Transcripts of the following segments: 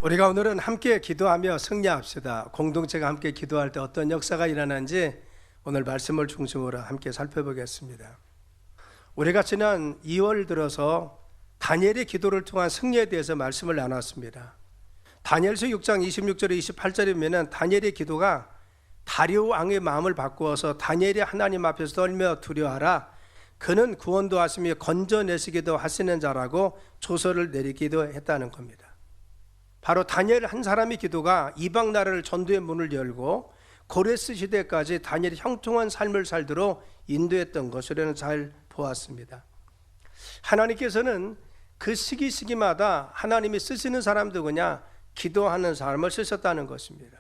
우리가 오늘은 함께 기도하며 승리합시다. 공동체가 함께 기도할 때 어떤 역사가 일어나는지 오늘 말씀을 중심으로 함께 살펴보겠습니다. 우리가 지난 2월 들어서 다니엘의 기도를 통한 승리에 대해서 말씀을 나눴습니다. 다니엘서 6장 26절에 28절에 보면 다니엘의 기도가 다리오 왕의 마음을 바꾸어서 다니엘이 하나님 앞에서 떨며 두려워하라, 그는 구원도 하시며 건져내시기도 하시는 자라고 조서를 내리기도 했다는 겁니다. 바로 다니엘 한 사람의 기도가 이방 나라를 전도의 문을 열고 고레스 시대까지 다니엘이 형통한 삶을 살도록 인도했던 것을 잘 보았습니다. 하나님께서는 그 시기마다 하나님이 쓰시는 사람도 그냥 기도하는 사람을 쓰셨다는 것입니다.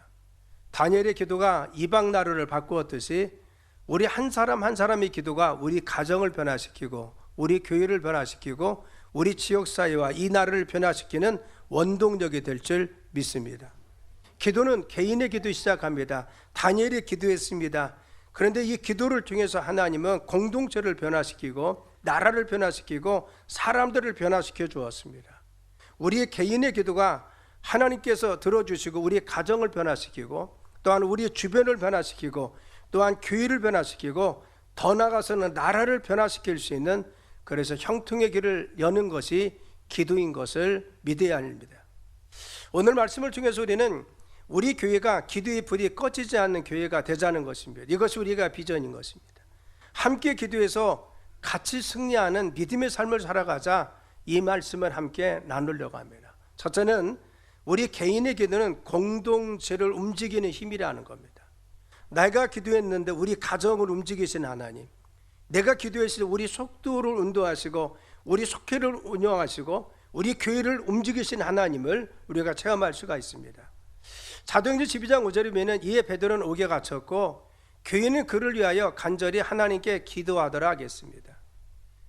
다니엘의 기도가 이방 나라를 바꾸었듯이 우리 한 사람 한 사람의 기도가 우리 가정을 변화시키고 우리 교회를 변화시키고 우리 지역사회와 이 나라를 변화시키는 원동력이 될 줄 믿습니다. 기도는 개인의 기도 시작합니다. 다니엘이 기도했습니다. 그런데 이 기도를 통해서 하나님은 공동체를 변화시키고 나라를 변화시키고 사람들을 변화시켜 주었습니다. 우리의 개인의 기도가 하나님께서 들어주시고 우리 가정을 변화시키고 또한 우리 주변을 변화시키고 또한 교회를 변화시키고 더 나아가서는 나라를 변화시킬 수 있는, 그래서 형통의 길을 여는 것이 기도인 것을 믿어야 합니다. 오늘 말씀을 통해서 우리는 우리 교회가 기도의 불이 꺼지지 않는 교회가 되자는 것입니다. 이것이 우리가 비전인 것입니다. 함께 기도해서 같이 승리하는 믿음의 삶을 살아가자, 이 말씀을 함께 나누려고 합니다. 첫째는 우리 개인의 기도는 공동체를 움직이는 힘이라는 겁니다. 내가 기도했는데 우리 가정을 움직이신 하나님, 내가 기도했을 때 우리 속도를 운동하시고 우리 속회를 운영하시고 우리 교회를 움직이신 하나님을 우리가 체험할 수가 있습니다. 사도행전 12장 5절에 보면 이에 베드로는 옥에 갇혔고 교회는 그를 위하여 간절히 하나님께 기도하더라 하겠습니다.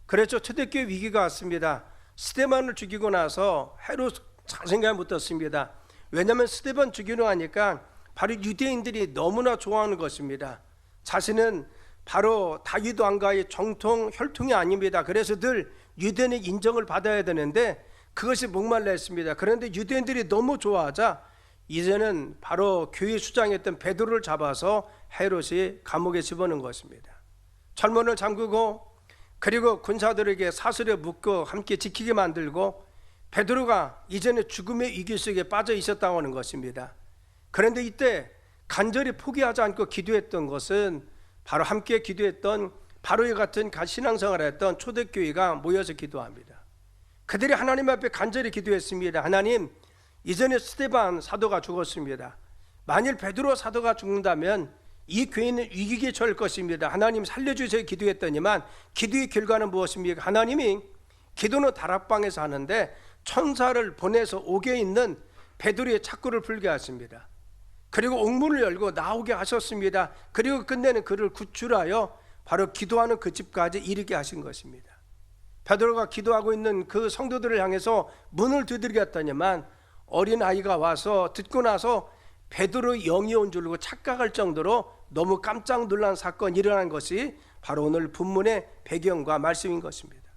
그랬죠. 초대교회 위기가 왔습니다. 스데반을 죽이고 나서 헤롯 자신감이 붙었습니다. 왜냐하면 스데반 죽이려 하니까 바로 유대인들이 너무나 좋아하는 것입니다. 자신은 바로 다윗 왕가의 정통 혈통이 아닙니다. 그래서 늘 유대인의 인정을 받아야 되는데 그것이 목말라 했습니다. 그런데 유대인들이 너무 좋아하자 이제는 바로 교회 수장이었던 베드로를 잡아서 헤롯이 감옥에 집어넣은 것입니다. 철문을 잠그고 그리고 군사들에게 사슬에 묶고 함께 지키게 만들고 베드로가 이제는 죽음의 위기 속에 빠져 있었다고 하는 것입니다. 그런데 이때 간절히 포기하지 않고 기도했던 것은 바로 함께 기도했던 바로의 같은 신앙생활을 했던 초대교회가 모여서 기도합니다. 그들이 하나님 앞에 간절히 기도했습니다. 하나님, 이전에 스데반 사도가 죽었습니다. 만일 베드로 사도가 죽는다면 이 교회는 위기에 처할 것입니다. 하나님 살려주세요 기도했더니만 기도의 결과는 무엇입니까? 하나님이 기도는 다락방에서 하는데 천사를 보내서 옥에 있는 베드로의 착고를 풀게 하십니다. 그리고 옥문을 열고 나오게 하셨습니다. 그리고 끝내는 그를 구출하여 바로 기도하는 그 집까지 이르게 하신 것입니다. 베드로가 기도하고 있는 그 성도들을 향해서 문을 두드렸더니만 어린아이가 와서 듣고 나서 베드로의 영이 온 줄 알고 착각할 정도로 너무 깜짝 놀란 사건이 일어난 것이 바로 오늘 본문의 배경과 말씀인 것입니다.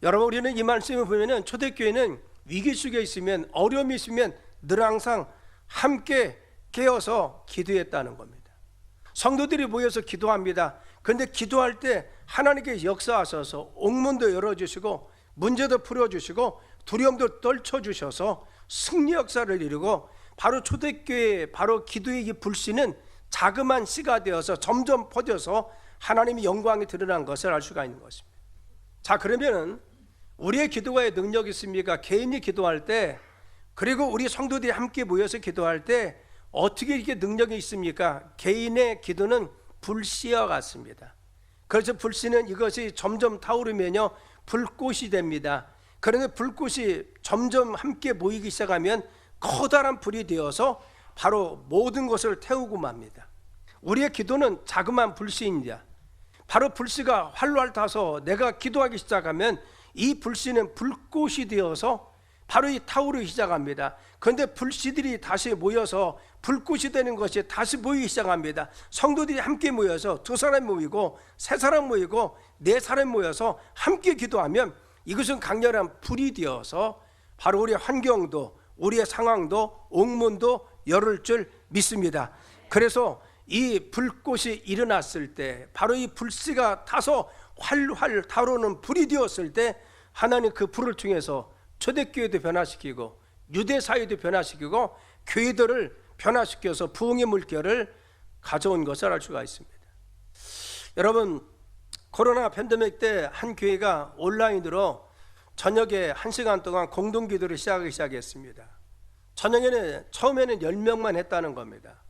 여러분, 우리는 이 말씀을 보면 초대교회는 위기 속에 있으면, 어려움이 있으면 늘 항상 함께 깨어서 기도했다는 겁니다. 성도들이 모여서 기도합니다. 그런데 기도할 때 하나님께 역사하셔서 옥문도 열어주시고 문제도 풀어주시고 두려움도 떨쳐주셔서 승리 역사를 이루고 바로 초대교회 바로 기도의 이 불씨는 자그마한 씨가 되어서 점점 퍼져서 하나님의 영광이 드러난 것을 알 수가 있는 것입니다. 자, 그러면은 우리의 기도가 능력이 있습니까? 개인이 기도할 때, 그리고 우리 성도들이 함께 모여서 기도할 때 어떻게 이렇게 능력이 있습니까? 개인의 기도는 불씨와 같습니다. 그래서 불씨는 이것이 점점 타오르면요 불꽃이 됩니다. 그런데 불꽃이 점점 함께 모이기 시작하면 커다란 불이 되어서 바로 모든 것을 태우고 맙니다. 우리의 기도는 자그마한 불씨입니다. 바로 불씨가 활활 타서 내가 기도하기 시작하면 이 불씨는 불꽃이 되어서 바로 이 타오르기 시작합니다. 그런데 불씨들이 다시 모여서 불꽃이 되는 것이 다시 모이기 시작합니다. 성도들이 함께 모여서 2사람 모이고 3사람 모이고 4사람 모여서 함께 기도하면 이것은 강렬한 불이 되어서 바로 우리 환경도 우리의 상황도 옥문도 열을 줄 믿습니다. 그래서 이 불꽃이 일어났을 때, 바로 이 불씨가 타서 활활 타오르는 불이 되었을 때, 하나님 그 불을 통해서 초대교회도 변화시키고 유대사회도 변화시키고 교회들을 변화시켜서 부흥의 물결을 가져온 것을 알 수가 있습니다. 여러분, 코로나 팬데믹 때 한 교회가 온라인으로 저녁에 1시간 동안 공동기도를 시작했습니다. 저녁에는 처음에는 10명만 했다는 겁니다.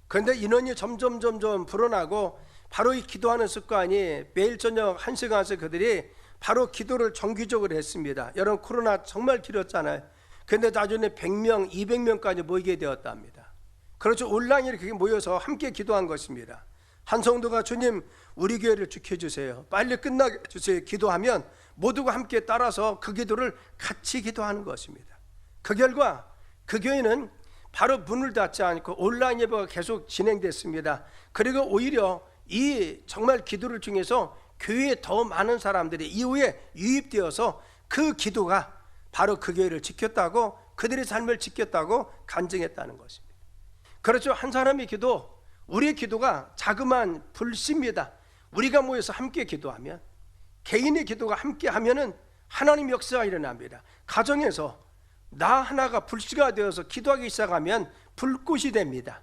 그런데 인원이 점점 불어나고 바로 이 기도하는 습관이 매일 저녁 1시간씩 그들이 바로 기도를 정기적으로 했습니다. 여러분, 코로나 정말 길었잖아요. 그런데 나중에 100명, 200명까지 모이게 되었답니다. 그렇죠. 온라인에 그렇게 모여서 함께 기도한 것입니다. 한 성도가 주님, 우리 교회를 지켜주세요, 빨리 끝나게 해주세요 기도하면 모두가 함께 따라서 그 기도를 같이 기도하는 것입니다. 그 결과 그 교회는 바로 문을 닫지 않고 온라인 예배가 계속 진행됐습니다. 그리고 오히려 이 정말 기도를 통해서 교회에 더 많은 사람들이 이후에 유입되어서 그 기도가 바로 그 교회를 지켰다고, 그들의 삶을 지켰다고 간증했다는 것입니다. 그렇죠. 한 사람의 기도, 우리의 기도가 자그마한 불씨입니다. 우리가 모여서 함께 기도하면, 개인의 기도가 함께 하면은 하나님 역사가 일어납니다. 가정에서 나 하나가 불씨가 되어서 기도하기 시작하면 불꽃이 됩니다.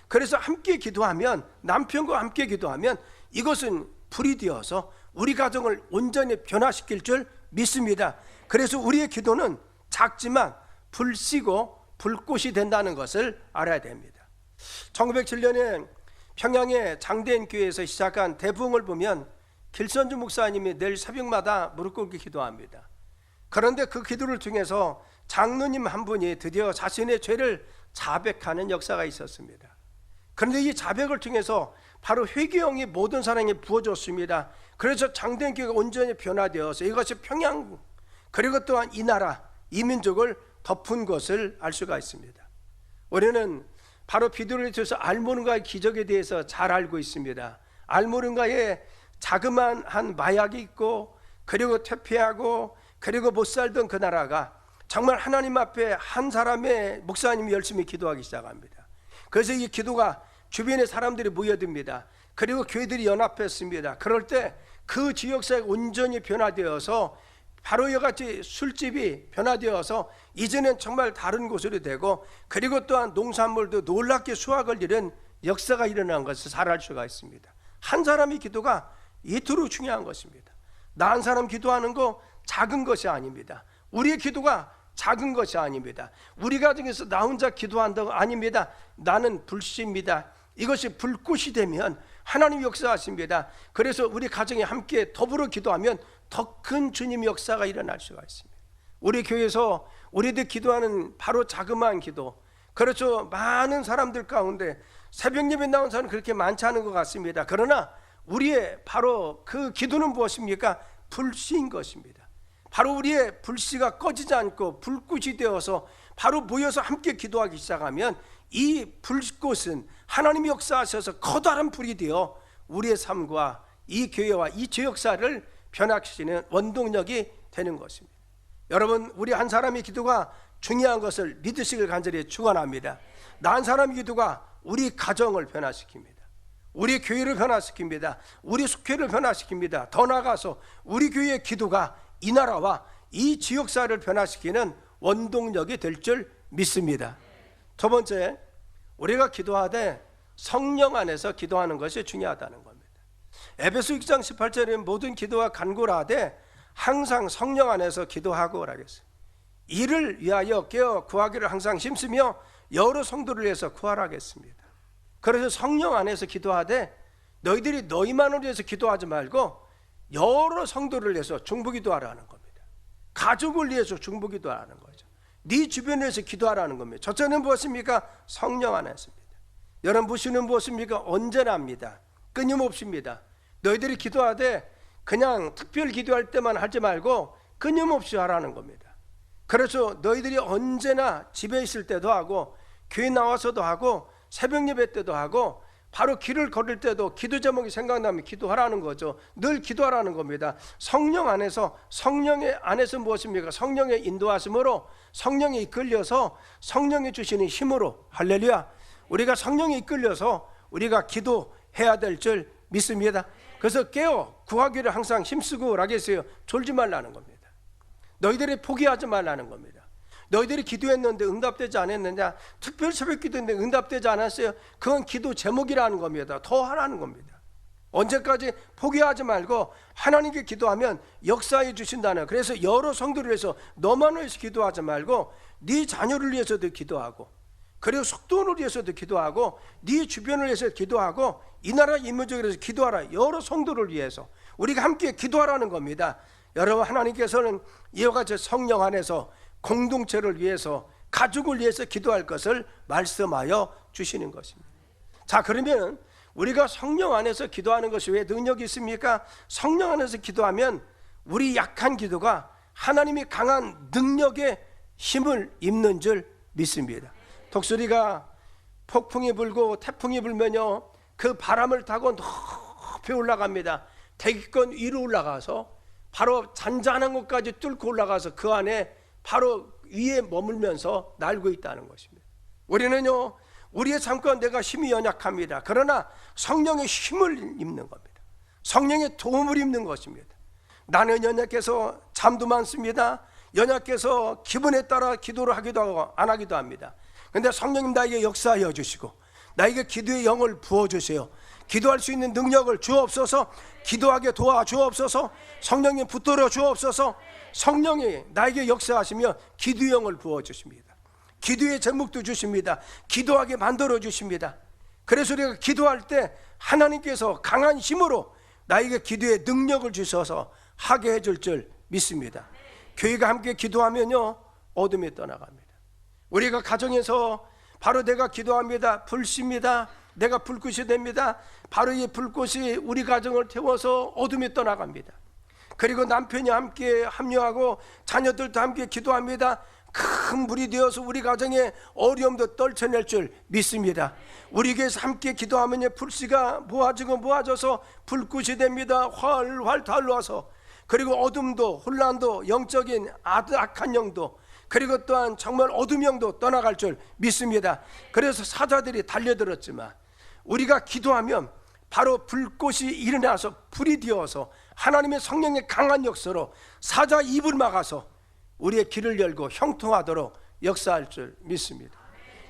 그래서 함께 기도하면, 남편과 함께 기도하면 이것은 불이 되어서 우리 가정을 온전히 변화시킬 줄 믿습니다. 그래서 우리의 기도는 작지만 불씨고 불꽃이 된다는 것을 알아야 됩니다. 1907년에 평양의 장대인 교회에서 시작한 대부흥을 보면 길선주 목사님이 늘 새벽마다 무릎 꿇고 기도합니다. 그런데 그 기도를 통해서 장로님 한 분이 드디어 자신의 죄를 자백하는 역사가 있었습니다. 그런데 이 자백을 통해서 바로 회개형이 모든 사람에게 부어졌습니다. 그래서 장대인 교회가 온전히 변화되어서 이것이 평양, 그리고 또한 이 나라, 이 민족을 덮은 것을 알 수가 있습니다. 우리는 바로 비두를 통해서 알모르가의 기적에 대해서 잘 알고 있습니다. 알모르가에 자그마한 한 마약이 있고, 그리고 퇴폐하고, 그리고 못 살던 그 나라가 정말 하나님 앞에 한 사람의 목사님이 열심히 기도하기 시작합니다. 그래서 이 기도가 주변의 사람들이 모여듭니다. 그리고 교회들이 연합했습니다. 그럴 때 그 지역사회가 온전히 변화되어서 바로 이같이 술집이 변화되어서 이제는 정말 다른 곳으로 되고, 그리고 또한 농산물도 놀랍게 수확을 이룬 역사가 일어난 것을 잘 알 수가 있습니다. 한 사람의 기도가 이토록 중요한 것입니다. 나 한 사람 기도하는 거 작은 것이 아닙니다. 우리의 기도가 작은 것이 아닙니다. 우리 가정에서 나 혼자 기도한다고 아닙니다. 나는 불씨입니다. 이것이 불꽃이 되면 하나님 역사하십니다. 그래서 우리 가정에 함께 더불어 기도하면 더 큰 주님 역사가 일어날 수가 있습니다. 우리 교회에서 우리들 기도하는 바로 자그마한 기도, 그렇죠. 많은 사람들 가운데 새벽 예배 나온 사람은 그렇게 많지 않은 것 같습니다. 그러나 우리의 바로 그 기도는 무엇입니까? 불씨인 것입니다. 바로 우리의 불씨가 꺼지지 않고 불꽃이 되어서 바로 모여서 함께 기도하기 시작하면 이 불꽃은 하나님이 역사하셔서 커다란 불이 되어 우리의 삶과 이 교회와 이 지역사를 변화시키는 원동력이 되는 것입니다. 여러분, 우리 한 사람의 기도가 중요한 것을 믿으시길 간절히 축원합니다. 나 한 사람의 기도가 우리 가정을 변화시킵니다. 우리 교회를 변화시킵니다. 우리 숙회를 변화시킵니다. 더 나아가서 우리 교회의 기도가 이 나라와 이 지역사를 변화시키는 원동력이 될 줄 믿습니다. 두 번째, 우리가 기도하되 성령 안에서 기도하는 것이 중요하다는 겁니다. 에베소 6장 18절에 모든 기도와 간구를 하되 항상 성령 안에서 기도하고 하겠어요. 이를 위하여 깨어 구하기를 항상 힘쓰며 여러 성도를 위해서 구하라겠습니다. 그래서 성령 안에서 기도하되 너희들이 너희만을 위해서 기도하지 말고 여러 성도를 위해서 중보기도하라는 겁니다. 가족을 위해서 중보기도하라는 거죠. 네 주변을 위해서 기도하라는 겁니다. 첫째는 무엇입니까? 성령 안에서입니다. 여러분, 무엇이는 무엇입니까? 언제나입니다. 끊임없습니다. 너희들이 기도하되 그냥 특별 기도할 때만 하지 말고 끊임없이 하라는 겁니다. 그래서 너희들이 언제나 집에 있을 때도 하고 교회 나와서도 하고 새벽 예배 때도 하고 바로 길을 걸을 때도 기도 제목이 생각나면 기도하라는 거죠. 늘 기도하라는 겁니다. 성령 안에서, 성령의 안에서 무엇입니까? 성령의 인도하심으로, 성령에 이끌려서 성령이 주시는 힘으로, 할렐루야, 우리가 성령에 이끌려서 우리가 기도해야 될 줄 믿습니다. 그래서 깨어 구하기를 항상 힘쓰고 라겠어요. 졸지 말라는 겁니다. 너희들이 포기하지 말라는 겁니다. 너희들이 기도했는데 응답되지 않았느냐? 특별 새벽 기도했는데 응답되지 않았어요? 그건 기도 제목이라는 겁니다. 더 하라는 겁니다. 언제까지 포기하지 말고 하나님께 기도하면 역사해 주신다는. 그래서 여러 성도를 위해서, 너만을 위해서 기도하지 말고 네 자녀를 위해서도 기도하고, 그리고 속도를 위해서도 기도하고, 네 주변을 위해서 기도하고, 이 나라 인문적으로 위해서 기도하라. 여러 성도를 위해서 우리가 함께 기도하라는 겁니다. 여러분, 하나님께서는 이와 같이 성령 안에서 공동체를 위해서, 가족을 위해서 기도할 것을 말씀하여 주시는 것입니다. 자, 그러면 우리가 성령 안에서 기도하는 것이 왜 능력이 있습니까? 성령 안에서 기도하면 우리 약한 기도가 하나님이 강한 능력의 힘을 입는 줄 믿습니다. 독수리가 폭풍이 불고 태풍이 불면요, 그 바람을 타고 높이 올라갑니다. 대기권 위로 올라가서 바로 잔잔한 곳까지 뚫고 올라가서 그 안에 바로 위에 머물면서 날고 있다는 것입니다. 우리는요, 우리의 잠깐 내가 힘이 연약합니다. 그러나 성령의 힘을 입는 겁니다. 성령의 도움을 입는 것입니다. 나는 연약해서 잠도 많습니다. 연약해서 기분에 따라 기도를 하기도 하고 안 하기도 합니다. 그런데 성령님 나에게 역사하여 주시고 나에게 기도의 영을 부어주세요. 기도할 수 있는 능력을 주옵소서. 기도하게 도와주옵소서. 성령님 붙들어 주옵소서. 성령이 나에게 역사하시며 기도의 영을 부어주십니다. 기도의 제목도 주십니다. 기도하게 만들어 주십니다. 그래서 우리가 기도할 때 하나님께서 강한 힘으로 나에게 기도의 능력을 주셔서 하게 해줄 줄 믿습니다. 교회가 함께 기도하면요, 어둠이 떠나갑니다. 우리가 가정에서 바로 내가 기도합니다, 불씨입니다, 내가 불꽃이 됩니다. 바로 이 불꽃이 우리 가정을 태워서 어둠이 떠나갑니다. 그리고 남편이 함께 합류하고 자녀들도 함께 기도합니다. 큰 불이 되어서 우리 가정의 어려움도 떨쳐낼 줄 믿습니다. 우리 교회에서 함께 기도하면 불씨가 모아지고 모아져서 불꽃이 됩니다. 활활 달라서, 그리고 어둠도 혼란도 영적인 악한 영도, 그리고 또한 정말 어둠 영도 떠나갈 줄 믿습니다. 그래서 사자들이 달려들었지만 우리가 기도하면 바로 불꽃이 일어나서 불이 되어서 하나님의 성령의 강한 역사로 사자 입을 막아서 우리의 길을 열고 형통하도록 역사할 줄 믿습니다.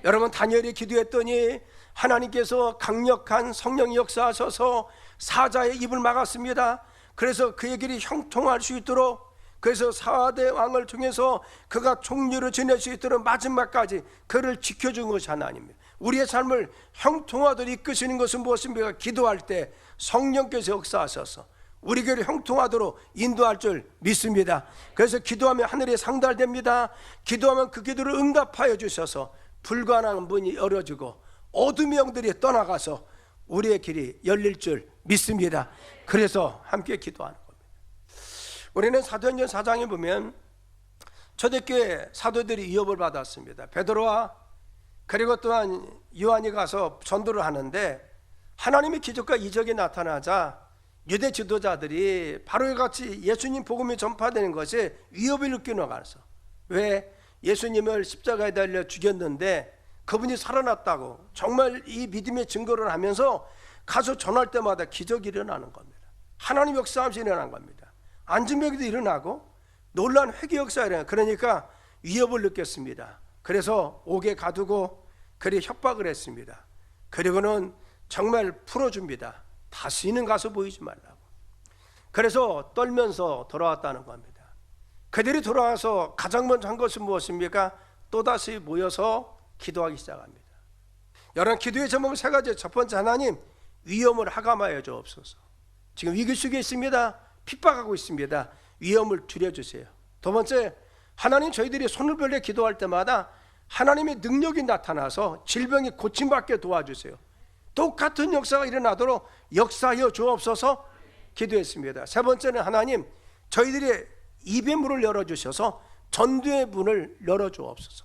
여러분, 다니엘이 기도했더니 하나님께서 강력한 성령 역사하셔서 사자의 입을 막았습니다. 그래서 그의 길이 형통할 수 있도록, 그래서 4대 왕을 통해서 그가 총리로 지낼 수 있도록 마지막까지 그를 지켜준 것이 하나님입니다. 우리의 삶을 형통하도록 이끄시는 것은 무엇입니까? 기도할 때 성령께서 역사하셔서 우리 교회를 형통하도록 인도할 줄 믿습니다. 그래서 기도하면 하늘이 상달됩니다. 기도하면 그 기도를 응답하여 주셔서 불가능한 문이 열어지고 어둠의 영들이 떠나가서 우리의 길이 열릴 줄 믿습니다. 그래서 함께 기도하는 겁니다. 우리는 사도행전 4장에 보면 초대교회 사도들이 위협을 받았습니다. 베드로와 그리고 또한 요한이 가서 전도를 하는데 하나님의 기적과 이적이 나타나자 유대 지도자들이 바로 같이 예수님 복음이 전파되는 것에 위협을 느끼는 거라서, 왜 예수님을 십자가에 달려 죽였는데 그분이 살아났다고 정말 이 믿음의 증거를 하면서 가서 전할 때마다 기적이 일어나는 겁니다. 하나님 역사함이 일어난 겁니다. 안진병도 일어나고 놀라운 회개 역사가 일어나요. 그러니까 위협을 느꼈습니다. 그래서 옥에 가두고 그리 협박을 했습니다. 그리고는 정말 풀어줍니다. 다시는 가서 보이지 말라고. 그래서 떨면서 돌아왔다는 겁니다. 그들이 돌아와서 가장 먼저 한 것은 무엇입니까? 또다시 모여서 기도하기 시작합니다. 여러분, 기도의 제목은 세 가지. 첫 번째, 하나님 위험을 하감하여 주옵소서. 지금 위기 속에 있습니다. 핍박하고 있습니다. 위험을 줄여주세요. 두 번째, 하나님 저희들이 손을 벌려 기도할 때마다 하나님의 능력이 나타나서 질병이 고침받게 도와주세요. 똑같은 역사가 일어나도록 역사하여 주옵소서 기도했습니다. 세 번째는 하나님 저희들의 입의 문을 열어주셔서 전도의 문을 열어주옵소서.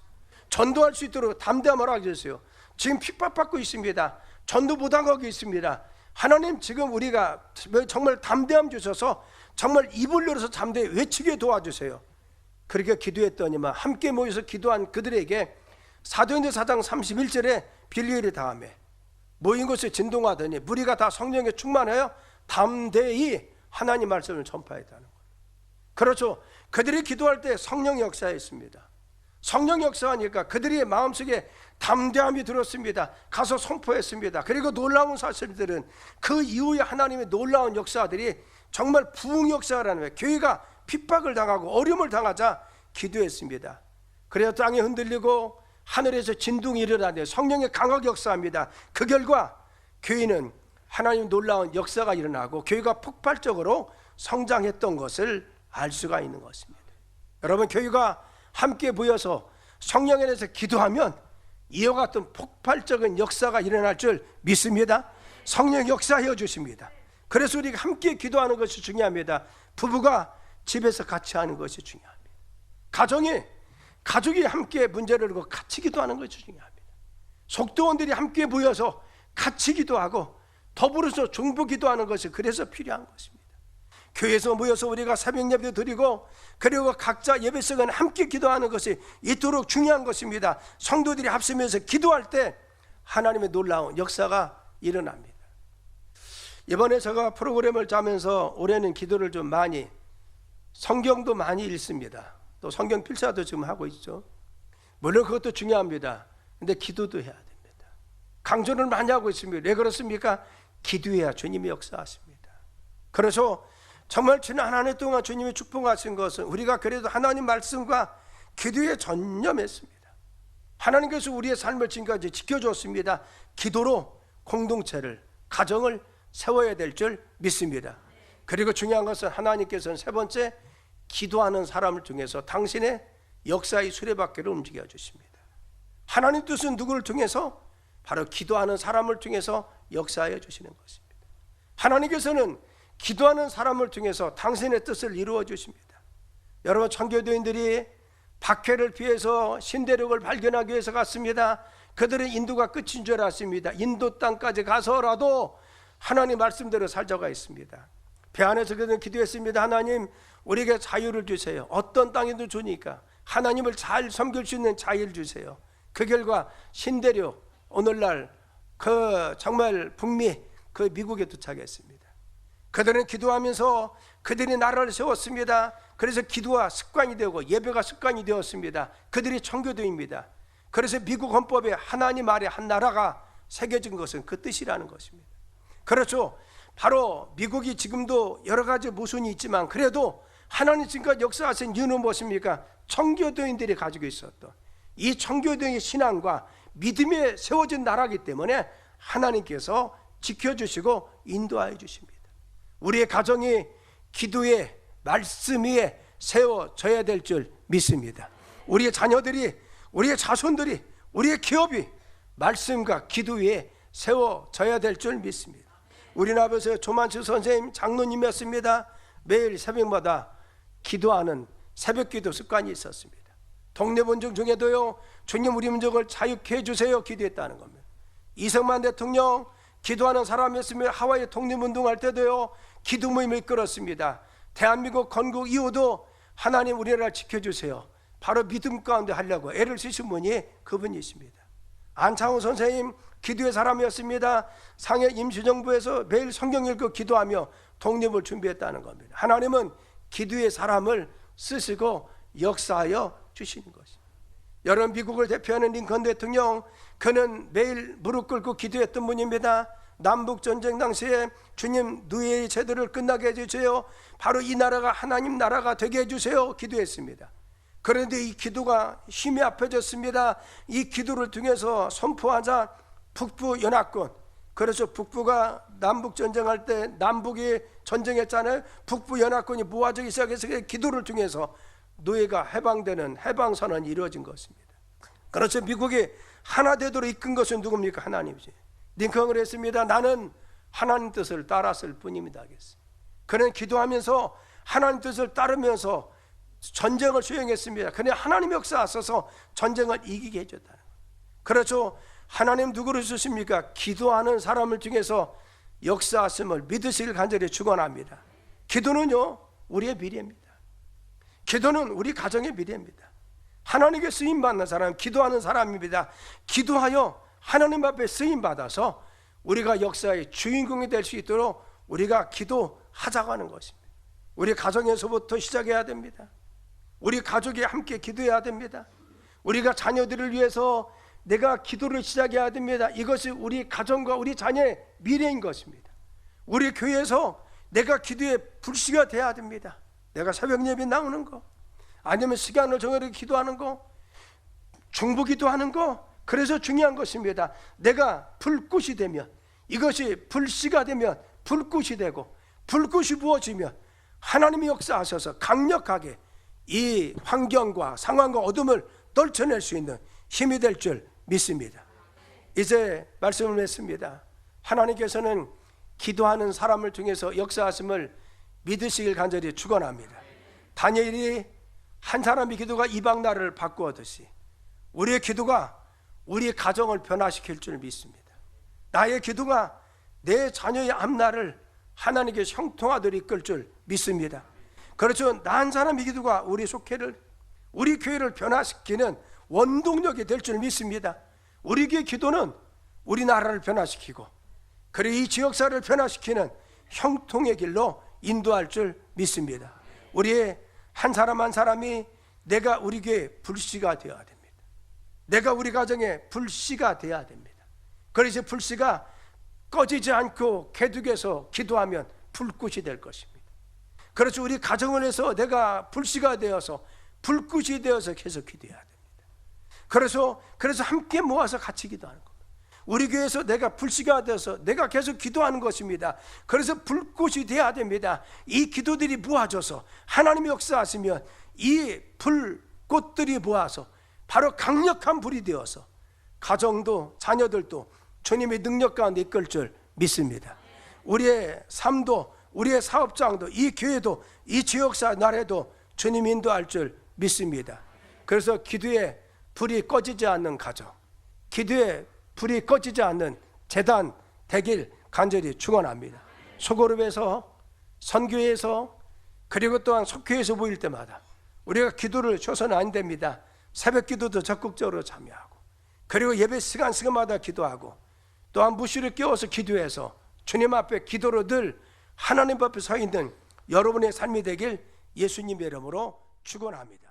전도할 수 있도록 담대함을 하게 해주세요. 지금 핍박받고 있습니다. 전도 부당하고 있습니다. 하나님, 지금 우리가 정말 담대함 주셔서 정말 입을 열어서 담대히 외치게 도와주세요. 그렇게 기도했더니만 함께 모여서 기도한 그들에게 사도행전 4장 31절에 빌리엘이 다음에 모인 곳에 진동하더니 무리가 다 성령에 충만하여 담대히 하나님 말씀을 전파했다는 거예요. 그렇죠. 그들이 기도할 때 성령 역사했습니다. 성령 역사하니까 그들의 마음속에 담대함이 들었습니다. 가서 선포했습니다. 그리고 놀라운 사실들은 그 이후에 하나님의 놀라운 역사들이 정말 부흥 역사라는 거예요. 교회가 핍박을 당하고 어려움을 당하자 기도했습니다. 그래서 땅이 흔들리고 하늘에서 진동이 일어나는데 성령의 강하게 역사합니다. 그 결과 교회는 하나님 놀라운 역사가 일어나고 교회가 폭발적으로 성장했던 것을 알 수가 있는 것입니다. 여러분, 교회가 함께 모여서 성령에 대해서 기도하면 이와 같은 폭발적인 역사가 일어날 줄 믿습니다. 성령 역사해 주십니다. 그래서 우리가 함께 기도하는 것이 중요합니다. 부부가 집에서 같이 하는 것이 중요합니다. 가족이 함께 문제를 걸고 같이 기도하는 것이 중요합니다. 속도원들이 함께 모여서 같이 기도하고 더불어서 중보 기도하는 것이 그래서 필요한 것입니다. 교회에서 모여서 우리가 새벽 예배도 드리고 그리고 각자 예배 시간 함께 기도하는 것이 이토록 중요한 것입니다. 성도들이 합심해서 기도할 때 하나님의 놀라운 역사가 일어납니다. 이번에 제가 프로그램을 짜면서 올해는 기도를 좀 많이, 성경도 많이 읽습니다. 또 성경 필사도 지금 하고 있죠. 물론 그것도 중요합니다. 근데 기도도 해야 됩니다. 강조를 많이 하고 있습니다. 왜 그렇습니까? 기도해야 주님이 역사하십니다. 그래서 정말 지난 한 해 동안 주님이 축복하신 것은 우리가 그래도 하나님 말씀과 기도에 전념했습니다. 하나님께서 우리의 삶을 지금까지 지켜줬습니다. 기도로 공동체를, 가정을 세워야 될 줄 믿습니다. 그리고 중요한 것은 하나님께서는 세 번째, 기도하는 사람을 통해서 당신의 역사의 수레바퀴를 움직여 주십니다. 하나님 뜻은 누구를 통해서? 바로 기도하는 사람을 통해서 역사해 주시는 것입니다. 하나님께서는 기도하는 사람을 통해서 당신의 뜻을 이루어 주십니다. 여러분, 청교도인들이 박해를 피해서 신대륙을 발견하기 위해서 갔습니다. 그들은 인도가 끝인 줄 알았습니다. 인도 땅까지 가서라도 하나님 말씀대로 살자가 있습니다. 배 안에서 그들은 기도했습니다. 하나님, 우리에게 자유를 주세요. 어떤 땅에도 주니까 하나님을 잘 섬길 수 있는 자유를 주세요. 그 결과 신대륙, 오늘날 그 정말 북미, 그 미국에 도착했습니다. 그들은 기도하면서 그들이 나라를 세웠습니다. 그래서 기도가 습관이 되고 예배가 습관이 되었습니다. 그들이 청교도입니다. 그래서 미국 헌법에 하나님 아래 한 나라가 새겨진 것은 그 뜻이라는 것입니다. 그렇죠. 바로 미국이 지금도 여러 가지 모순이 있지만 그래도 하나님 지금까지 역사하신 이유는 무엇입니까? 청교도인들이 가지고 있었던 이 청교도의 신앙과 믿음에 세워진 나라이기 때문에 하나님께서 지켜주시고 인도하여 주십니다. 우리의 가정이 기도에, 말씀 위에 세워져야 될 줄 믿습니다. 우리의 자녀들이, 우리의 자손들이, 우리의 기업이 말씀과 기도 위에 세워져야 될 줄 믿습니다. 우리 아버지 조만수 선생님 장로님이었습니다. 매일 새벽마다 기도하는 새벽기도 습관이 있었습니다. 동네 본중 중에도요, 주님 우리 민족을 자유케 해주세요 기도했다는 겁니다. 이승만 대통령 기도하는 사람이었으면 하와이 독립운동할 때도요, 기도 모임을 이끌었습니다. 대한민국 건국 이후도 하나님 우리나라를 지켜주세요, 바로 믿음 가운데 하려고 애를 쓰신 분이 그분이십니다. 안창호 선생님 기도의 사람이었습니다. 상해 임시정부에서 매일 성경 읽고 기도하며 독립을 준비했다는 겁니다. 하나님은 기도의 사람을 쓰시고 역사하여 주시는 것입니다. 여러분, 미국을 대표하는 링컨 대통령, 그는 매일 무릎 꿇고 기도했던 분입니다. 남북전쟁 당시에 주님 노예의 제도를 끝나게 해주세요, 바로 이 나라가 하나님 나라가 되게 해주세요 기도했습니다. 그런데 이 기도가 힘이 합해졌습니다. 이 기도를 통해서 선포하자 북부 연합군, 그래서 북부가 남북 전쟁할 때 남북이 전쟁했잖아요. 북부 연합군이 모아지기 시작해서 기도를 통해서 노예가 해방되는 해방선언이 이루어진 것입니다. 그렇죠. 미국이 하나 되도록 이끈 것은 누굽니까? 하나님이지. 링컨을 했습니다. 나는 하나님 뜻을 따랐을 뿐입니다 하겠습니다. 그는 기도하면서 하나님 뜻을 따르면서 전쟁을 수행했습니다. 그런데 하나님 역사하셔서 전쟁을 이기게 해줬다는 거예요. 그렇죠. 하나님 누구를 쓰십니까? 기도하는 사람을 통해서 역사하심을 믿으시길 간절히 축원합니다. 기도는요, 우리의 미래입니다. 기도는 우리 가정의 미래입니다. 하나님께 쓰임받는 사람은 기도하는 사람입니다. 기도하여 하나님 앞에 쓰임받아서 우리가 역사의 주인공이 될 수 있도록 우리가 기도하자고 하는 것입니다. 우리 가정에서부터 시작해야 됩니다. 우리 가족이 함께 기도해야 됩니다. 우리가 자녀들을 위해서 내가 기도를 시작해야 됩니다. 이것이 우리 가정과 우리 자녀의 미래인 것입니다. 우리 교회에서 내가 기도에 불씨가 돼야 됩니다. 내가 새벽 예배 나오는 거, 아니면 시간을 정해서 기도하는 거, 중보 기도하는 거, 그래서 중요한 것입니다. 내가 불꽃이 되면, 이것이 불씨가 되면 불꽃이 되고, 불꽃이 부어지면 하나님이 역사하셔서 강력하게 이 환경과 상황과 어둠을 떨쳐낼 수 있는 힘이 될 줄 믿습니다. 이제 말씀을 했습니다. 하나님께서는 기도하는 사람을 통해서 역사하심을 믿으시길 간절히 축원합니다. 다니엘이 한 사람의 기도가 이방 나라를 바꾸었듯이 우리의 기도가 우리 가정을 변화시킬 줄 믿습니다. 나의 기도가 내 자녀의 앞날을 하나님께 형통하도록 이끌 줄 믿습니다. 그렇죠. 나 한 사람의 기도가 우리 속회를, 우리 교회를 변화시키는 원동력이 될 줄 믿습니다. 우리 교회 기도는 우리나라를 변화시키고, 그리고 이 지역사를 변화시키는 형통의 길로 인도할 줄 믿습니다. 우리의 한 사람 한 사람이 내가 우리 교회 불씨가 되어야 됩니다. 내가 우리 가정에 불씨가 되어야 됩니다. 그래서 불씨가 꺼지지 않고 계속해서 기도하면 불꽃이 될 것입니다. 그렇죠. 우리 가정을 해서 내가 불씨가 되어서 불꽃이 되어서 계속 기도해야 됩니다. 그래서 함께 모아서 같이 기도하는 겁니다. 우리 교회에서 내가 불씨가 되어서 내가 계속 기도하는 것입니다. 그래서 불꽃이 되어야 됩니다. 이 기도들이 모아져서 하나님이 역사하시면 이 불꽃들이 모아서 바로 강력한 불이 되어서 가정도 자녀들도 주님의 능력 가운데 이끌 줄 믿습니다. 우리의 삶도, 우리의 사업장도, 이 교회도, 이 지역사 나라도 주님 인도할 줄 믿습니다. 그래서 기도에 불이 꺼지지 않는 가정, 기도에 불이 꺼지지 않는 재단 되길 간절히 축원합니다. 소그룹에서, 선교회에서, 그리고 또한 속회에서 모일 때마다 우리가 기도를 쉬어서는 안 됩니다. 새벽 기도도 적극적으로 참여하고, 그리고 예배 시간마다 기도하고, 또한 무시를 깨워서 기도해서 주님 앞에 기도로 늘 하나님 앞에 서 있는 여러분의 삶이 되길 예수님의 이름으로 축원합니다.